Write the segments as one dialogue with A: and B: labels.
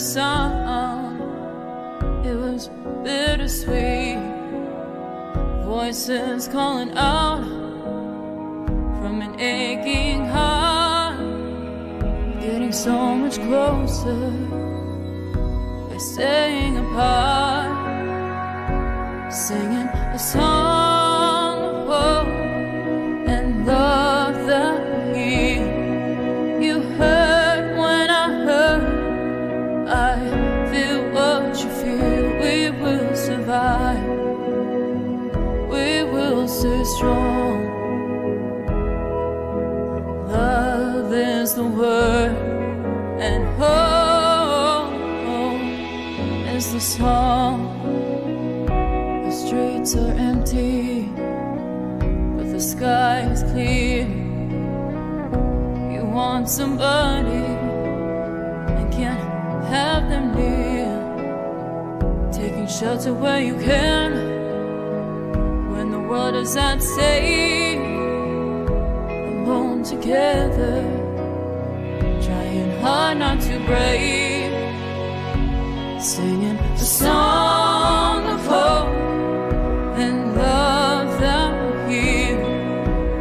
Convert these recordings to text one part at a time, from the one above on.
A: sound. It was bittersweet. Voices calling out from an aching heart, getting so much closer by staying apart, singing a song of hope and love that you heard when I heard. I feel what you feel. We will survive. We will stay strong. Love is the word, and hope is the song. The streets are empty, but the sky is clear. You want somebody and can't have them near, taking shelter where you can when the world is at stake. Alone together, trying hard not to break, singing a song of hope and love that will heal.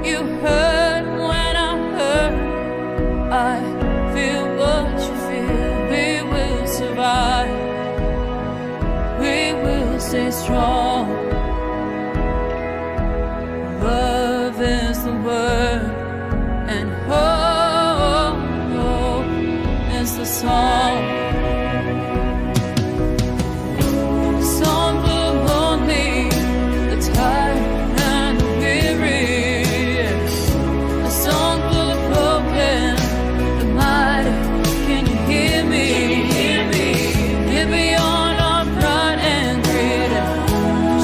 A: You heard when I heard. I feel what you feel. We will survive. We will stay strong. Love is the word, and hope is the song. A song for the lonely, the tired and the weary. A song for the broken, the mighty. Can you hear me? Get beyond our pride and greed.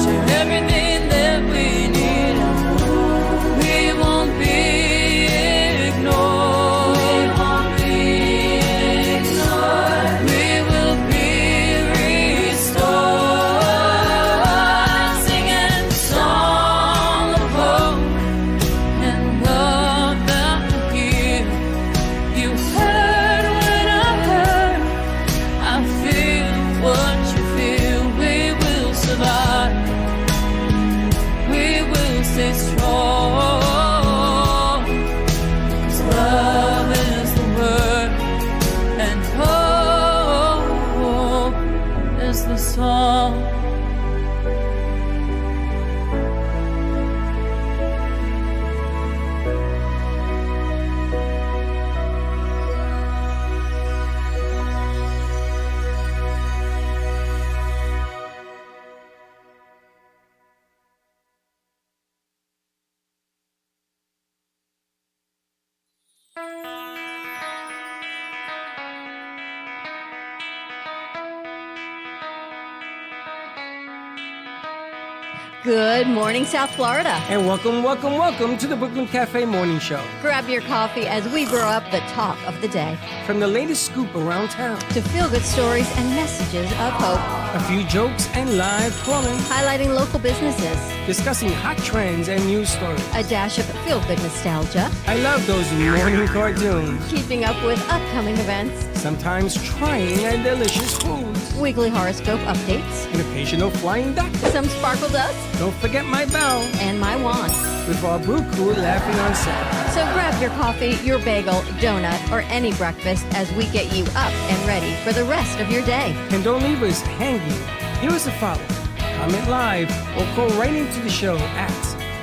A: Share everything that we need. We won't be ignored. We will be restored. Singing a song of hope and love that will heal. You heard when I heard. I feel what you feel. We will survive. We will stay strong. 'Cause love is the word, and hope is the song.
B: Good morning, South Florida.
C: And welcome to the Brooklyn Cafe Morning Show.
B: Grab your coffee as we brew up the talk of the day.
C: From the latest scoop around town,
B: To feel-good stories and messages of hope.
C: a few jokes and live calling,
B: Highlighting local businesses.
C: discussing hot trends and news stories.
B: A dash of feel-good nostalgia.
C: I love those morning cartoons.
B: Keeping up with upcoming events.
C: Sometimes trying and delicious foods.
B: Weekly horoscope updates.
C: An occasional flying duck.
B: Some sparkle dust.
C: Don't forget my bell.
B: And my wand.
C: With our brew crew laughing on set.
B: So grab your coffee, your bagel, donut, or any breakfast as we get you up and ready for the rest of your day.
C: And don't leave us hanging. Give us a follow. Comment live or call right into the show at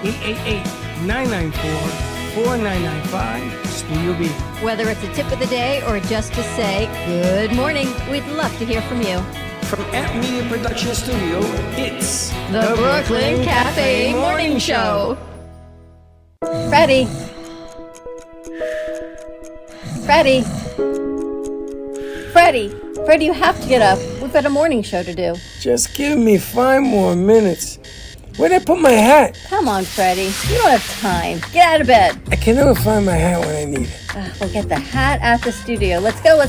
C: 888-994-4995 Studio B.
B: Whether it's a tip of the day or just to say good morning, we'd love to hear from you.
C: From Amp Media Production Studio, it's
B: The Brooklyn Cafe Morning Show. Freddie. Freddie, you have to get up. We've got a morning show to do.
D: Just give me 5 more minutes. Where'd I put my hat?
B: Come on, Freddie. You don't have time. Get out of bed.
D: I can never find my hat when I need it.
B: We'll get the hat at the studio. Let's go.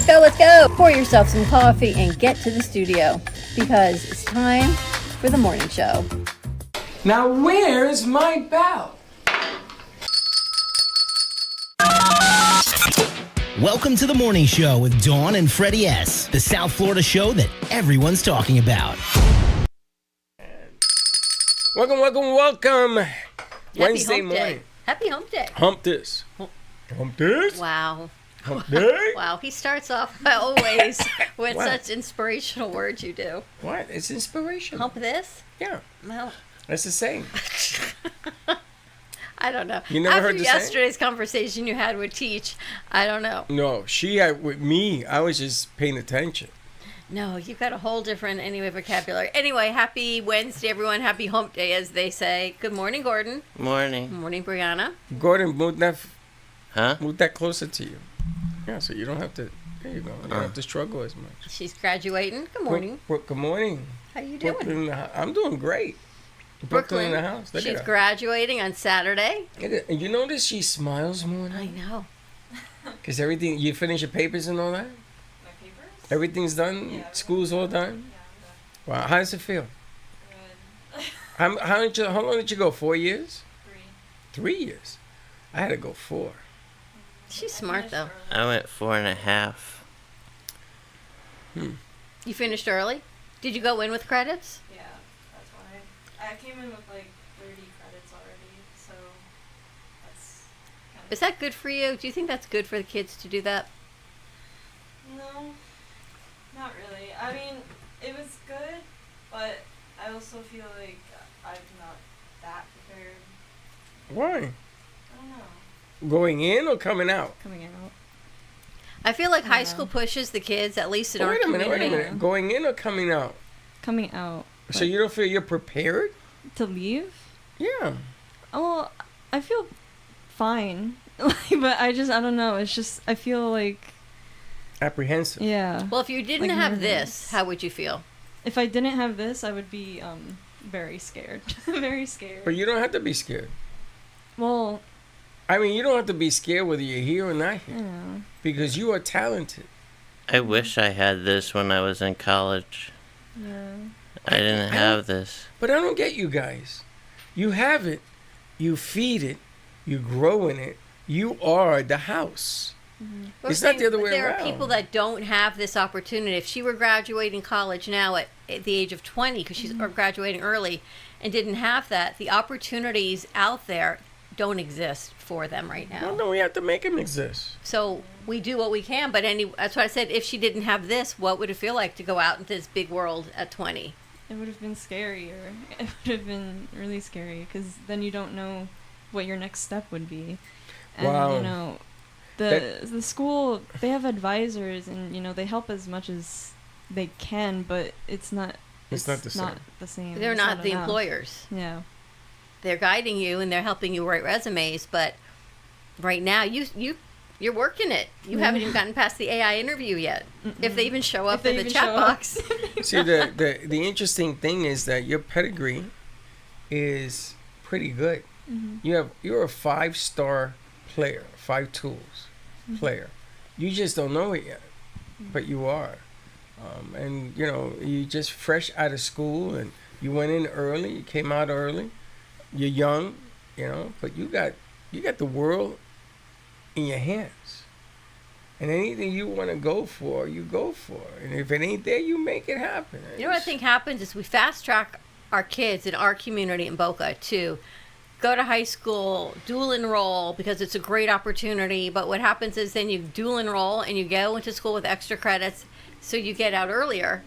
B: Pour yourself some coffee and get to the studio because it's time for the morning show.
C: Now where's my bell?
E: Welcome to the morning show with Dawn and Freddie S., the South Florida show that everyone's talking about.
D: Welcome. Wednesday
B: hump day.
D: morning.
B: Happy hump day.
D: Hump this. Hump this.
B: Wow.
D: Hump day.
B: Wow, he starts off always with
D: What?
B: such inspirational words you do.
D: What? It's inspiration.
B: Hump this?
D: Yeah.
B: Well,
D: That's the saying.
B: I don't know.
D: You never
B: After
D: heard the saying?
B: yesterday's conversation you had with Teach, I don't know.
D: No, she had with me. I was just paying attention.
B: No, you've got a whole different vocabulary. Anyway, happy Wednesday, everyone. Happy hump day, as they say. Good morning, Gordon.
F: Morning.
B: Good morning, Brianna.
D: Gordon, move
F: Huh?
D: that closer to you. Yeah, so you don't have to. There you go. You don't have to struggle as much.
B: She's graduating. Good morning.
D: Good morning.
B: How you doing?
D: Brooklyn, I'm doing great. Brooklyn in the house. Look
B: She's
D: at her.
B: graduating on Saturday.
D: And you notice she smiles more now?
B: I know.
D: Because everything, you finish your papers and all that?
G: My papers?
D: Everything's done?
G: Yeah.
D: School's all done?
G: Yeah,
D: Wow, how does it feel?
G: good.
D: How long did you go? 4 years?
G: 3.
D: 3 years. I had to go 4.
B: She's smart, though.
F: I went 4.5.
B: You finished early? Did you go in with credits?
G: Yeah, that's why. I came in with like 30 credits already, so that's kind of...
B: Is that good for you? Do you think that's good for the kids to do that?
G: No, not really. I mean, it was good, but I also feel like I'm not that prepared.
D: Why?
G: I don't know.
D: Going in or coming out?
H: Coming out.
B: I feel like high school pushes the kids, at least in our
D: Wait a
B: community.
D: minute. Going in or coming out?
H: Coming out.
D: So you don't feel you're prepared?
H: To leave?
D: Yeah.
H: Oh, I feel fine. But I don't know. It's just, I feel like,
D: Apprehensive.
H: yeah.
B: Well, if you didn't
H: Like
B: have
H: nervous.
B: this, how would you feel?
H: If I didn't have this, I would be very scared. Very scared.
D: But you don't have to be scared.
H: Well,
D: I mean, you don't have to be scared whether you're here or not here.
H: yeah.
D: Because you are talented.
F: I wish I had this when I was in college.
H: Yeah.
F: I didn't have this.
D: But I don't get you guys. You have it. You feed it. You grow in it. You are the house.
B: We're
D: It's not the
B: saying
D: other way
B: there
D: around.
B: are people that don't have this opportunity. If she were graduating college now at the age of 20, because she's or graduating early, and didn't have that, the opportunities out there don't exist for them right now.
D: Well, no, we have to make them exist.
B: So we do what we can, but that's why I said if she didn't have this, what would it feel like to go out into this big world at 20?
H: It would have been scarier. It would have been really scary because then you don't know what your next step would be. And,
D: Wow.
H: you know, the school, they have advisors and, you know, they help as much as they can, but it's not
D: It's not the same.
B: They're
H: It's
B: not the
H: enough.
B: employers.
H: Yeah.
B: They're guiding you and they're helping you write resumes, but right now you're working it. You haven't even gotten past the AI interview yet. If they even show up in the chat box.
D: See, the interesting thing is that your pedigree is pretty good. You're a 5-star player, 5 tools player. You just don't know it yet, but you are. And you know, you just fresh out of school and you went in early, you came out early. You're young, you know, but you got the world in your hands. And anything you want to go for, you go for. And if it ain't there, you make it happen.
B: You know what I think happens is we fast track our kids in our community in Boca to go to high school, dual enroll because it's a great opportunity. But what happens is then you dual enroll and you go into school with extra credits, so you get out earlier.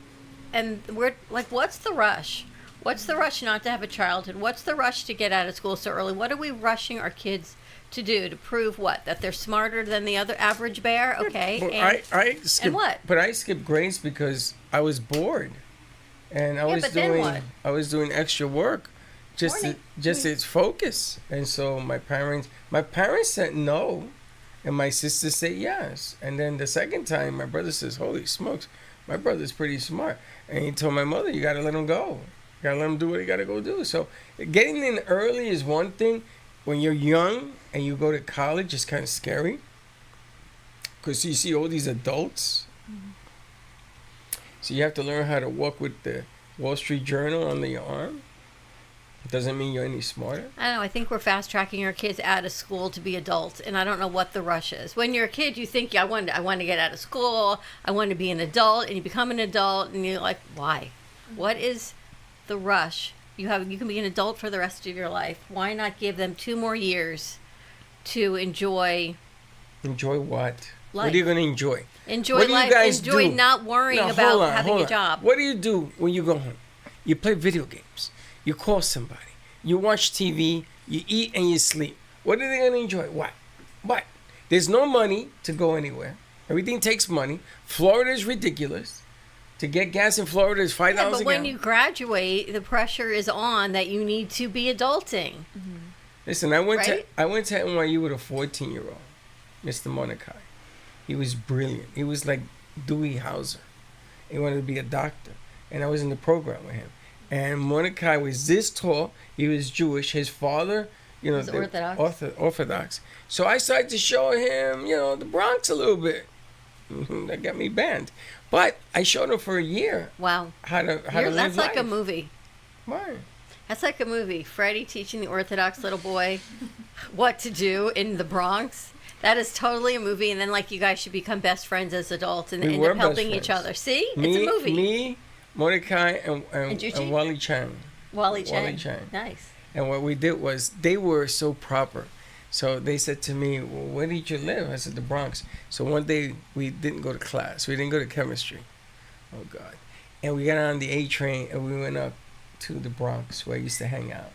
B: And we're like, what's the rush? What's the rush not to have a childhood? What's the rush to get out of school so early? What are we rushing our kids to do? To prove what? That they're smarter than the other average bear? Okay.
D: Well,
B: and,
D: I skipped,
B: and what?
D: But I skipped grades because I was bored, and I was doing extra work, just to focus. And so my parents said no, and my sister said yes. And then the second time, my brother says, "Holy smokes, my brother's pretty smart," and he told my mother, "You got to let him go. You got to let him do what he got to go do." So getting in early is one thing. When you're young and you go to college, it's kind of scary because you see all these adults. So you have to learn how to walk with the Wall Street Journal under your arm. Doesn't mean you're any smarter.
B: I don't know. I think we're fast tracking our kids out of school to be adults, and I don't know what the rush is. When you're a kid, you think, I want to get out of school. I want to be an adult, and you become an adult, and you're like, why? What is the rush? You can be an adult for the rest of your life. Why not give them 2 more years to enjoy?
D: Enjoy what?
B: Life.
D: What are you going to enjoy?
B: Enjoy
D: what do
B: life.
D: you guys
B: Enjoy
D: do?
B: not worrying
D: Now,
B: about having a job.
D: What do you do when you go home? You play video games. You call somebody. You watch TV. You eat and you sleep. What are they going to enjoy? What? There's no money to go anywhere. Everything takes money. Florida is ridiculous. To get gas in Florida is $5 a gallon.
B: But when you graduate, the pressure is on that you need to be adulting.
H: Mm-hmm.
D: Listen, I went
B: Right?
D: to NYU with a 14-year-old, Mr. Mordecai. He was brilliant. He was like Dewey Hauser. He wanted to be a doctor, and I was in the program with him. And Mordecai was this tall. He was Jewish. His father,
B: Was
D: the
B: Orthodox.
D: Orthodox. So I started to show him, the Bronx a little bit. That got me banned. But I showed him for a year
B: Wow.
D: how to live
B: That's like
D: life.
B: a movie.
D: Why?
B: That's like a movie. Freddie teaching the Orthodox little boy what to do in the Bronx. That is totally a movie. And then, you guys should become best friends as adults and
D: We
B: end
D: were
B: up
D: best
B: helping each
D: friends.
B: other. See? It's a movie.
D: Me, Mordecai, and
B: Juchi?
D: Wally Chang.
B: Wally Chang.
D: Wally Chang.
B: Nice.
D: And what we did was, they were so proper. So they said to me, well, where did you live? I said, the Bronx. So one day, we didn't go to class. We didn't go to chemistry. Oh, God. And we got on the A train, and we went up to the Bronx, where I used to hang out.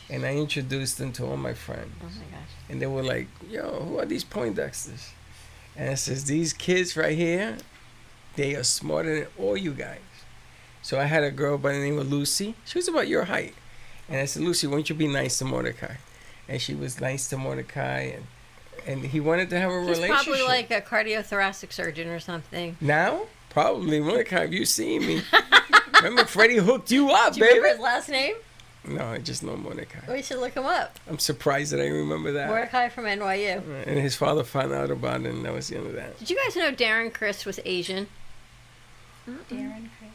D: And I introduced them to all my friends.
B: Oh, my gosh.
D: And they were like, yo, who are these Poindexters? And I says, these kids right here, they are smarter than all you guys. So I had a girl by the name of Lucy. She was about your height. And I said, Lucy, won't you be nice to Mordecai? And she was nice to Mordecai. And he wanted to have a
B: He's
D: relationship.
B: probably like a cardiothoracic surgeon or something.
D: Now? Probably. Mordecai, if you see me. Remember, Freddie hooked you up,
B: Do you
D: baby.
B: remember his last name?
D: No, I just know Mordecai.
B: We should look him up.
D: I'm surprised that I remember that.
B: Mordecai from NYU.
D: And his father found out about it, and that was the end of that.
B: Did you guys know Darren Criss was Asian?
I: Darren Chris.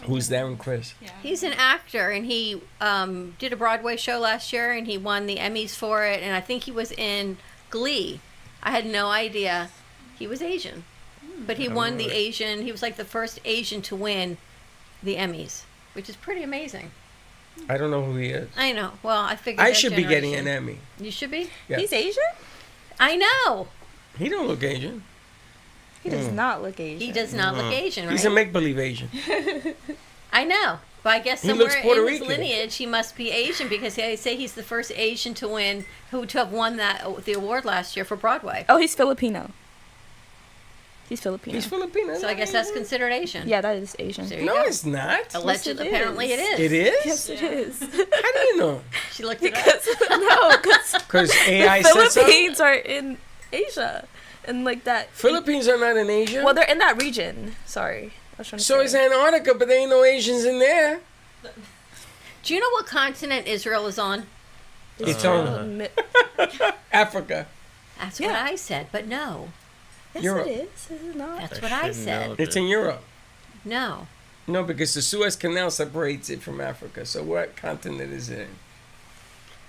D: Who's Darren Chris?
I: Yeah.
B: He's an actor, and he did a Broadway show last year, and he won the Emmys for it, and I think he was in Glee. I had no idea he was Asian. But he won the Asian, he was like the first Asian to win the Emmys, which is pretty amazing.
D: I don't know who he is.
B: I know. Well, I figured
D: I
B: that
D: should be getting an
B: generation-
D: Emmy.
B: You should be?
D: Yeah.
I: He's Asian?
B: I know.
D: He don't look Asian.
I: He does not look Asian.
B: He does not look Asian, right?
D: He's a make-believe Asian.
B: I know. But I guess
D: He
B: somewhere
D: looks Puerto
B: in his
D: Rican.
B: lineage, he must be Asian because they say he's the first Asian to have won the award last year for Broadway.
I: Oh, he's Filipino. He's Filipino.
D: He's Filipino.
B: So I guess that's considered Asian.
I: Yeah, that is Asian.
B: There you
D: No,
B: go.
D: it's not.
B: Allegedly,
I: Yes, it
B: apparently it
I: is.
B: is.
D: It is?
I: Yes, it is.
D: How do you know?
B: She looked it up.
I: Because no, because
D: Because AI said so?
I: Philippines are in Asia, and like that.
D: Philippines are not in Asia.
I: Well, they're in that region. Sorry, I was trying to
D: So
I: say.
D: is Antarctica, but there ain't no Asians in there.
B: Do you know what continent Israel is on?
D: It's on
I: Mi-
D: Africa.
B: That's
I: Yeah.
B: what I said, but no.
I: yes,
D: Europe.
I: it is. Is it not?
B: That's
F: I
B: what I
F: should
B: said.
F: know
D: It's
F: that.
D: in Europe.
B: No.
D: No, because the Suez Canal separates it from Africa. So what continent is it in?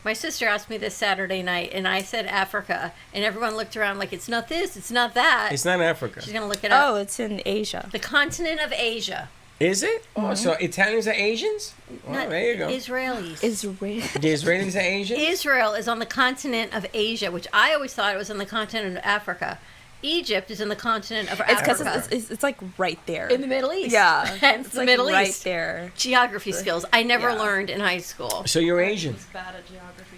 B: My sister asked me this Saturday night, and I said Africa, and everyone looked around like, it's not this, it's not that.
D: It's not Africa.
B: She's going to look it up.
I: Oh, it's in Asia.
B: The continent of Asia.
D: Is it? Oh, so Italians are Asians? Oh,
B: Not
D: there you go.
B: Israelis.
I: Israel.
D: The Israelis are Asians?
B: Israel is on the continent of Asia, which I always thought it was on the continent of Africa. Egypt is in the continent of
I: It's because
B: Africa.
I: it's like right there.
B: In the Middle East.
I: Yeah,
B: Hence
I: it's
B: the
I: like
B: Middle
I: right
B: East.
I: there.
B: Geography skills I never
I: Yeah.
B: learned in high school.
D: So you're Asian.
G: He's bad at geography.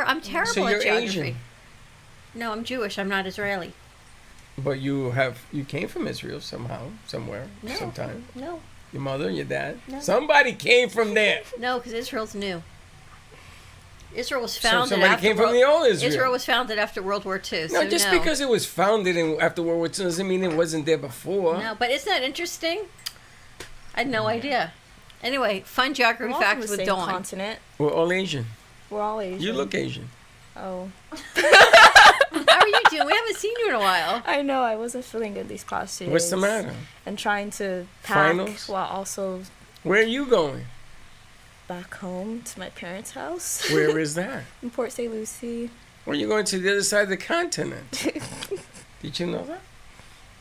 B: I'm terrible
D: So you're
B: at geography.
D: Asian.
B: No, I'm Jewish. I'm not Israeli.
D: But you came from Israel somehow, somewhere,
B: No.
D: sometime.
B: No.
D: Your mother, your dad.
B: No.
D: Somebody came from there.
B: No, because Israel's new. Israel was
D: So
B: founded
D: somebody
B: after
D: came from the old Israel.
B: Israel was founded after World War II.
D: No,
B: so
D: just
B: no.
D: because it was founded after World War II doesn't mean it wasn't there before.
B: No, but isn't that interesting? I had no idea. Anyway, fun geography
I: We're all from
B: facts
I: the
B: with
I: same
B: Dawn.
I: continent.
D: We're all Asian.
I: We're all Asian.
D: You look Asian.
I: Oh,
B: How are you doing? We haven't seen you in a while.
I: I know. I wasn't feeling good these past 2 days.
D: What's the matter?
I: And trying to pack
D: Finals?
I: while also
D: Where are you going?
I: back home to my parents' house.
D: Where is that?
I: In Port St. Lucie.
D: Well, you're going to the other side of the continent. Did you know that?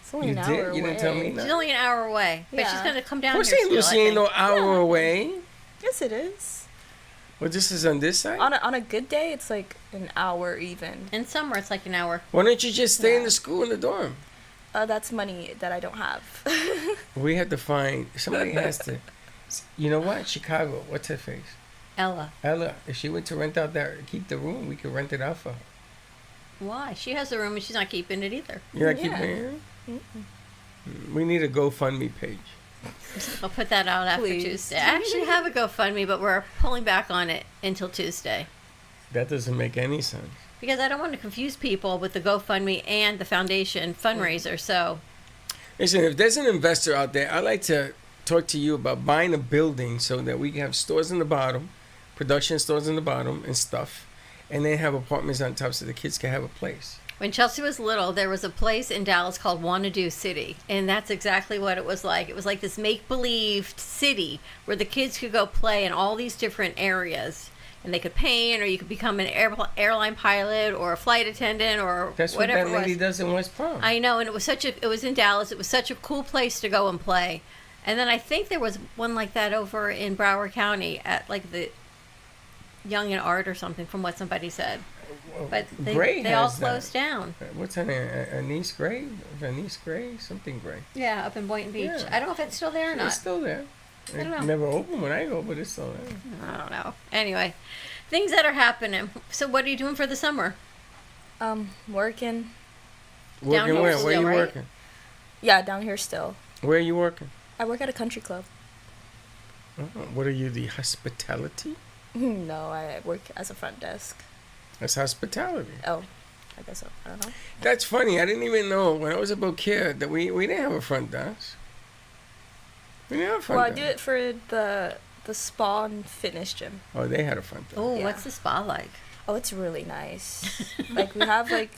I: It's only
D: You
I: an
D: did?
I: hour away.
D: You didn't tell me
B: She's
D: that?
B: only an hour away, but she's
I: Yeah.
B: gonna come down
D: Port
B: here
D: St.
B: still, I
D: Lucie ain't no
B: think.
D: hour away.
I: Yes, it is.
D: Well, this is on this side?
I: On a good day, it's like an hour even.
B: In summer, it's like an hour.
D: Why don't you just stay in
I: Yeah.
D: the school in the dorm?
I: That's money that I don't have.
D: We have to find, somebody has to, you know what? Chicago, what's her face?
B: Ella,
D: Ella, if she went to rent out that, keep the room, we could rent it out for her.
B: why? She has the room and she's not keeping it either.
D: You're not
I: Yeah.
D: keeping it? We need a GoFundMe page.
B: I'll put that out after
I: Please.
B: Tuesday. I actually have a GoFundMe, but we're pulling back on it until Tuesday
D: That doesn't make any sense.
B: because I don't want to confuse people with the GoFundMe and the foundation fundraiser. So
D: Listen, if there's an investor out there, I'd like to talk to you about buying a building so that we can have stores in the bottom, production stores in the bottom and stuff, and then have apartments on top so the kids can have a place.
B: when Chelsea was little, there was a place in Dallas called Wanna Do City, and that's exactly what it was like. It was like this make-believe city where the kids could go play in all these different areas, and they could paint, or you could become an airline pilot or a flight attendant or
D: That's what
B: whatever
D: that lady
B: it was.
D: does in West Palm.
B: I know, and it was in Dallas. It was such a cool place to go and play. And then I think there was one like that over in Broward County at like the Young and Art or something, from what somebody said. But
D: Gray
B: they all
D: has that.
B: closed down.
D: What's her name? Anise Gray? Venice Gray? Something Gray.
B: Yeah, up in Boynton Beach.
D: Yeah.
B: I don't know if it's still there or not.
D: It's still there.
B: I don't know.
D: It never opened when I go, but it's still there.
B: I don't know. Anyway, things that are happening. So what are you doing for the summer?
I: Working.
D: Working
B: here
D: where? Where
B: still,
D: are you
B: right?
D: working?
I: Yeah, down here still.
D: Where are you working?
I: I work at a country club.
D: Oh, what are you, the hospitality?
I: No, I work as a front desk.
D: That's hospitality.
I: Oh, I guess so. I don't know.
D: That's funny. I didn't even know when I was a little kid that we didn't have a front desk. We didn't have a front
I: Well, I
D: desk.
I: do it for the spa and fitness gym.
D: Oh, they had a front desk.
B: Oh,
I: Yeah.
B: what's the spa like?
I: Oh, it's really nice. Like we have like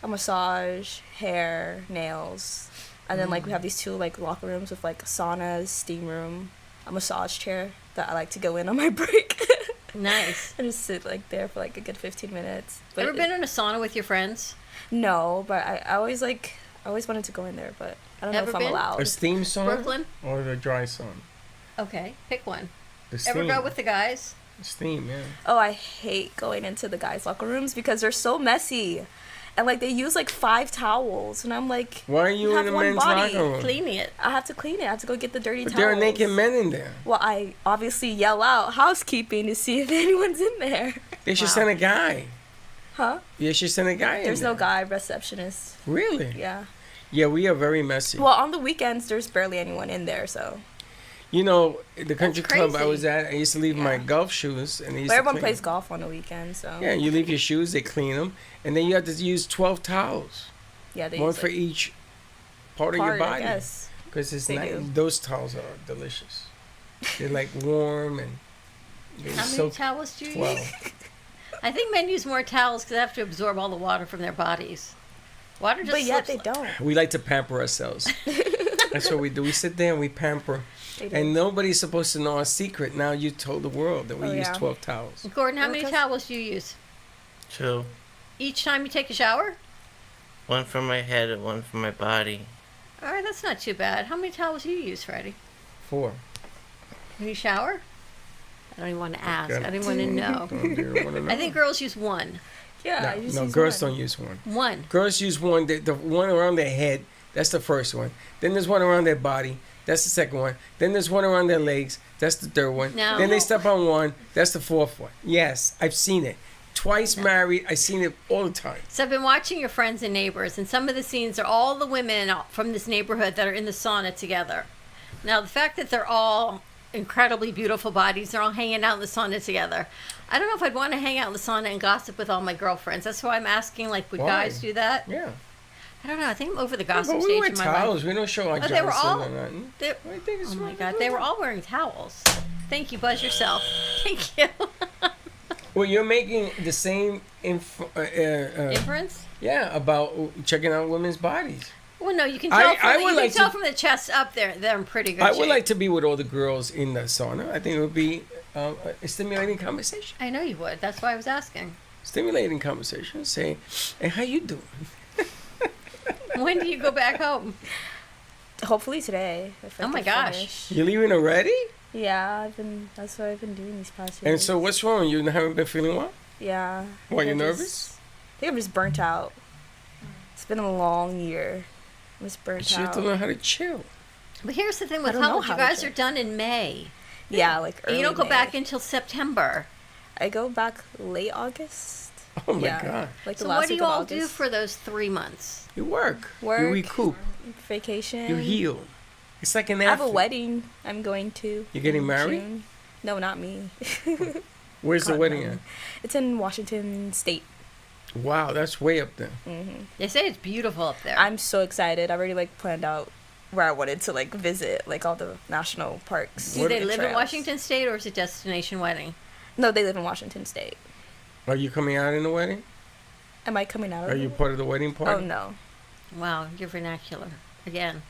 I: a massage, hair, nails, and then like we have these two like locker rooms with like saunas, steam room, a massage chair that I like to go in on my break.
B: Nice.
I: I just sit like there for like a good 15 minutes. But
B: Ever been in a sauna with your friends?
I: No, but I always wanted to go in there, but I don't know
B: Ever
I: if I'm
B: been?
I: allowed.
D: A steam sauna
B: Brooklyn?
D: or the dry sauna?
B: Okay, pick one.
D: The steam.
B: Ever go with the guys?
D: Steam, yeah.
I: Oh, I hate going into the guys' locker rooms because they're so messy. And like they use like 5 towels and I'm like,
D: Why are you
I: have
D: in the
I: one
D: men's
I: body.
D: locker room?
B: Cleaning it.
I: I have to clean it. I have to go get the dirty
D: But
I: towels.
D: there are naked men in there.
I: Well, I obviously yell out housekeeping to see if anyone's in there.
D: They should
B: Wow.
D: send a guy.
I: Huh?
D: You should send a guy in
I: There's
D: there.
I: no guy receptionist.
D: Really?
I: Yeah.
D: Yeah, we are very messy.
I: Well, on the weekends, there's barely anyone in there, so.
D: You know, the country club I
B: crazy.
D: was at, I used to leave my
I: Yeah.
D: golf shoes. And they used
I: But
D: to
I: everyone
D: clean
I: plays
D: them.
I: golf on the weekends, so.
D: Yeah, you leave your shoes, they clean them. And then you have to use 12 towels.
I: Yeah, they
D: One
I: use
D: for
I: like,
D: each part of
I: part,
D: your
I: I
D: body.
I: guess.
D: Because it's
I: They
D: nice.
I: do.
D: Those towels are delicious. They're like warm and they're
B: How many
D: so
B: towels do you
D: 12.
B: use? I think men use more towels because they have to absorb all the water from their bodies. Water just
I: But yet
B: slips.
I: they don't.
D: We like to pamper ourselves. That's what we do. We sit there and we pamper.
I: They do.
D: And nobody's supposed to know our secret. Now you told the world that we
I: Oh,
D: use
I: yeah.
D: 12 towels.
B: Gordon, how
I: Well,
B: many
I: 'cause-
B: towels do you use?
F: 2.
B: Each time you take a shower?
F: One for my head and one for my body.
B: All right, that's not too bad. How many towels do you use, Freddie?
D: 4.
B: When you shower? I don't even want to ask.
D: Okay.
B: I don't even want to know.
D: You don't wanna know.
B: I think girls use one.
I: Yeah, I just
D: No,
I: use
D: girls
I: one.
D: don't use one.
B: One.
D: Girls use one. The one around their head, that's the first one. Then there's one around their body. That's the second one. Then there's one around their legs. That's the third one.
B: No.
D: Then they step on one. That's the fourth one. Yes, I've seen it. Twice married. I've seen it all the time.
B: So I've been watching your Friends and Neighbors, and some of the scenes are all the women from this neighborhood that are in the sauna together. Now, the fact that they're all incredibly beautiful bodies, they're all hanging out in the sauna together. I don't know if I'd want to hang out in the sauna and gossip with all my girlfriends. That's why I'm asking, like, would
D: Why?
B: guys do that?
D: Yeah.
B: I don't know. I think I'm over the
D: Yeah,
B: gossip
D: but we
B: stage
D: wear
B: in my life.
D: towels. We don't show our
B: But they were
D: Johnson
B: all-
D: or nothing.
B: They-
D: I think it's
B: Oh my
D: right.
B: God, they were all wearing towels. Thank you, buzz yourself. Thank you.
D: Well, you're making the same
B: Inference?
D: yeah, about checking out women's bodies.
B: Well, no, you can
D: I-
B: tell,
D: I
B: from,
D: would
B: you
D: like
B: can tell
D: to-
B: from the chest up there. They're in pretty good
D: I
B: shape.
D: would like to be with all the girls in the sauna. I think it would be a stimulating conversation.
B: I know you would. That's why I was asking.
D: Stimulating conversation. Say, hey, how you doing?
B: When do you go back home?
I: Hopefully today. If I
B: Oh my
I: can
B: gosh.
I: finish.
D: You leaving already?
I: Yeah, that's what I've been doing these past years.
D: And so what's wrong? You haven't been feeling well?
I: Yeah.
D: Why, you
I: I'm
D: nervous?
I: I think I'm just burnt out. It's been a long year. I'm just burnt
D: You have
I: out.
D: to learn how to chill.
B: But here's the thing
I: I
B: with
I: don't know
B: college. You
I: how to
B: guys
I: do
B: are
I: it.
B: done in May.
I: Yeah, like early
B: And you don't go
I: May.
B: back until September.
I: I go back late August.
D: Oh my
I: Yeah.
D: God.
I: Like the
B: So
I: last
B: what do
I: week
B: you
I: of
B: all
I: August.
B: do for those 3 months?
D: You work. You
I: Work.
D: recoup.
I: Vacation?
D: You heal. It's like an
I: I have a
D: athlete.
I: wedding I'm going to.
D: You getting
I: in
D: married?
I: June. No, not me.
D: Where's the
I: God,
D: wedding
I: no.
D: at?
I: It's in Washington State.
D: Wow, that's way up there.
B: They say it's beautiful up there.
I: I'm so excited. I already like planned out where I wanted to like visit like all the national parks.
B: do they
I: and
B: live in
I: trails.
B: Washington State, or is it destination wedding?
I: No, they live in Washington State.
D: Are you coming out in the wedding?
I: Am I coming out of
D: Are you
I: it?
D: part of the wedding
I: Oh
D: party?
I: no.
B: Wow, your vernacular again.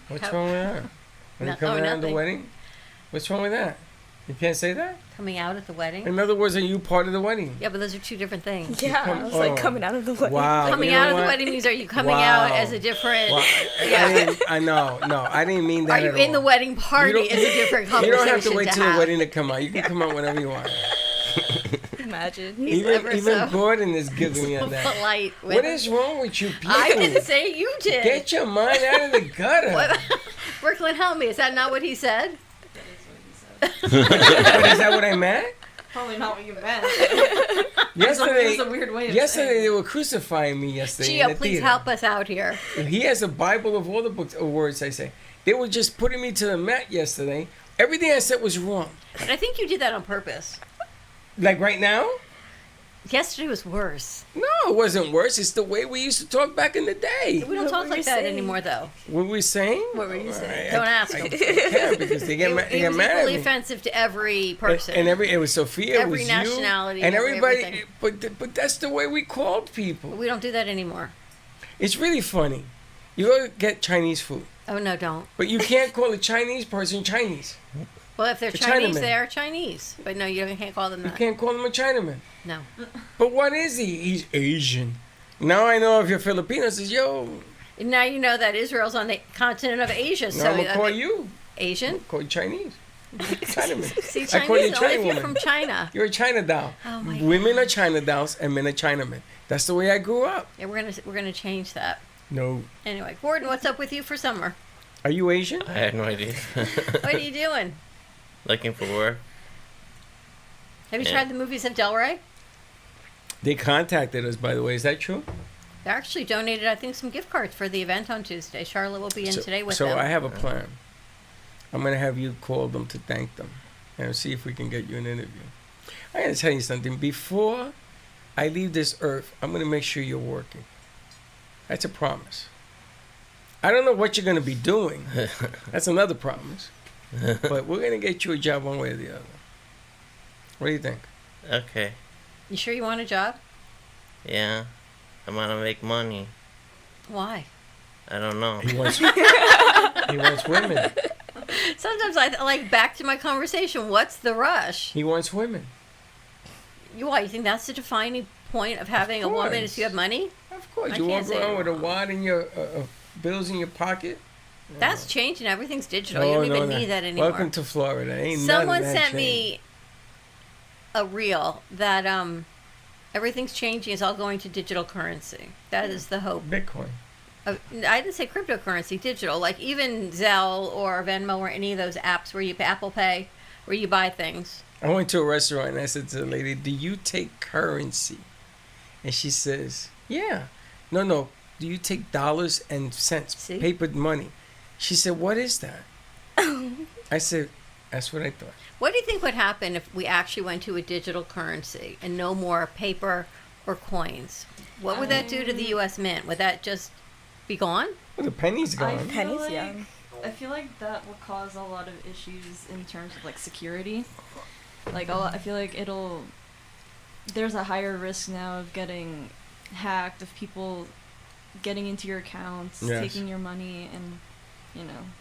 D: What's
B: How-
D: wrong with that? Are
B: No-
D: you coming
B: oh,
D: out of the
B: nothing.
D: wedding? What's wrong with that? You can't say that?
B: Coming out at the wedding.
D: In other words, are you part of the wedding?
B: Yeah, but those are two different things.
I: Yeah, I was like coming out of the wedding.
D: Wow.
B: Coming
D: you know
B: out of the
D: what?
B: wedding means, are you coming
D: Wow.
B: out as a different?
D: Well, I know. No, I didn't mean
B: Are
D: that
B: you
D: at
B: in
D: all.
B: the wedding
D: You
B: party?
D: don't-
B: Is a different
D: You
B: conversation
D: don't have to wait till the
B: have.
D: wedding to come out. You can come out whenever you want.
I: Imagine.
B: ever
D: Even
B: so-
D: Gordon is giving me
B: So
D: on that.
B: polite. with
D: What
B: it.
D: is wrong with you people?
B: I didn't say it, you did.
D: Get your mind out of the gutter.
B: What? Brooklyn, help me. Is that not what he said?
D: But is that what I meant?
H: Probably not what you meant.
D: Yesterday,
H: It's a weird way of
D: yesterday
H: saying
D: they were crucifying me yesterday. in
B: Gio,
D: the
B: please
D: theater.
B: help us out here.
D: He has a Bible of all the books or words I say. They were just putting me to the mat yesterday. Everything I said was wrong.
B: But I think you did that on purpose.
D: Like right now?
B: Yesterday was worse.
D: No, it wasn't worse. It's the way we used to talk back in the day.
B: We don't
I: What
B: talk
I: were
B: like
I: you
B: that
I: saying?
B: anymore, though.
D: What were we saying?
I: What were you saying?
B: Don't ask
D: I
B: them.
D: can't because they get, they
B: It
D: get
B: was
D: mad at
B: equally
D: me.
B: offensive to every person.
D: And it was Sophia,
B: Every
D: it was
B: nationality,
D: you, and
B: every
D: everybody.
B: everything.
D: But that's the way we called people.
B: We don't do that anymore.
D: It's really funny. You go get Chinese food,
B: Oh, no, don't.
D: but you can't call a Chinese person Chinese.
B: Well, if they're
D: The
B: Chinese,
D: Chinaman.
B: they are Chinese. But no, you can't call them
D: You
B: that.
D: can't call him a Chinaman.
B: No.
D: But what is he? He's Asian. Now I know if you're Filipino, says yo.
B: Now you know that Israel's on the continent of Asia.
D: Now
B: So
D: I'm gonna call you.
B: Asian?
D: Call you Chinese. Chinaman.
B: See,
D: I call you
B: Chinese
D: a
B: only if
D: China
B: you're
D: woman.
B: from China.
D: You're a China doll.
B: Oh, my
D: Women are China dolls and men are Chinamen. That's the way I grew up.
B: Yeah, we're gonna change that.
D: No.
B: Anyway, Gordon, what's up with you for summer?
D: Are you Asian?
F: I had no idea.
B: What are you doing?
F: Looking for work.
B: Have you
F: Yeah.
B: tried the movies of Delray?
D: They contacted us, by the way. Is that true?
B: They actually donated, I think, some gift cards for the event on Tuesday. Charlotte will be in today with
D: so
B: them.
D: I have a plan. I'm going to have you call them to thank them and see if we can get you an interview. I got to tell you something. Before I leave this earth, I'm going to make sure you're working. That's a promise. I don't know what you're going to be doing. That's another promise. But we're going to get you a job one way or the other. What do you think?
F: Okay.
B: You sure you want a job?
F: Yeah. I'm gonna make money.
B: Why?
F: I don't know.
D: He wants, he wants women.
B: Sometimes I like back to my conversation. What's the rush?
D: He wants women.
B: Why? You think that's the defining point of having a
D: Of
B: woman?
D: course.
B: Is you have money?
D: Of course.
B: I
D: You
B: can't
D: walk
B: say
D: around
B: you're
D: with a
B: wrong.
D: wad in your bills in your pocket.
B: That's changing. Everything's digital. You don't even need that anymore.
D: Welcome to Florida. Ain't
B: Someone
D: none of that
B: sent me a reel that everything's changing. It's all going to digital currency. That is the hope.
D: Bitcoin.
B: I didn't say cryptocurrency, digital. Like even Zelle or Venmo or any of those apps where you Apple Pay, where you buy things.
D: I went to a restaurant and I said to the lady, "Do you take currency?" And she says, "Yeah." No. Do you take dollars and cents,
B: See?
D: paper money? She said, "What is that?" I said, "That's what I thought."
B: What do you think would happen if we actually went to a digital currency and no more paper or coins? What would that do to the U.S. Mint? Would that just be gone?
D: Well, the penny's
H: I
D: gone.
H: feel
I: Pennies,
H: like,
I: yeah.
H: I feel like that will cause a lot of issues in terms of like security. Like I feel like there's a higher risk now of getting hacked, of people getting into your accounts,
D: Yes.
H: taking your money, and